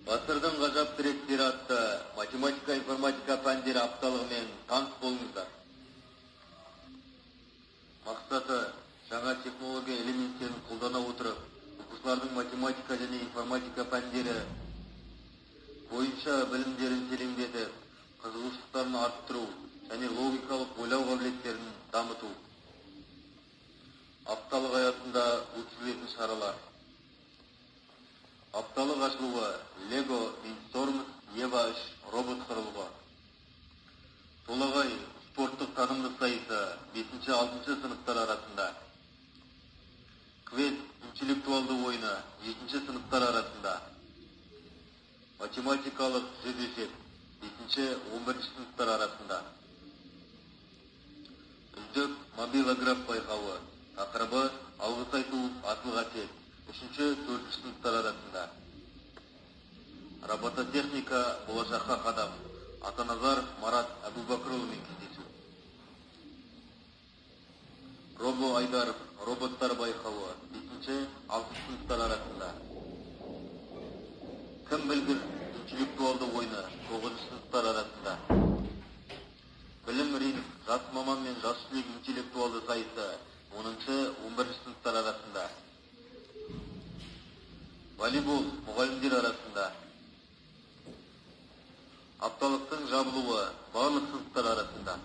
Ғасырдың ғажап тіректері атты математика, информатика пәндері апталығымен таныс болыңыздар. Мақсаты жаңа технология элементтерін қолдана отырып, оқушылардың математика және информатика пәндері бойынша білімдерін тереңдетіп, қызығушылықтарын арттыру және логикалық ойлау қабілеттерін дамыту. Апталық аясында өткізілетін шаралар. Апталық ашылуы Lego Mindstorms Ева 3 робот құрылғы. Толағай спорттық танымдық сайысы 5-6 сыныптар арасында. Квест интеллектуалды ойыны 7 сыныптар арасында. Математикалық жүз есеп 5-11 сыныптар арасында. Үздік мобилограф байқауы. Тақырыбы алғыс айту асыл қасиет 3-4 сыныптар арасында. Робототехника болашаққа қадам. Атаназаров Марат Әбубәкірұлымен кездесу. Робо Айдаров роботтар байқауы 5-6 сыныптар арасында. Кім білгір интеллектуалды ойыны 9 сыныптар арасында. Білім ринг жас маман мен жас түлек интеллектуалды сайысы 10-11 сыныптар арасында. Волейбол мұғалімдер арасында. Апталықтың жабылуы барлық сыныптар арасында.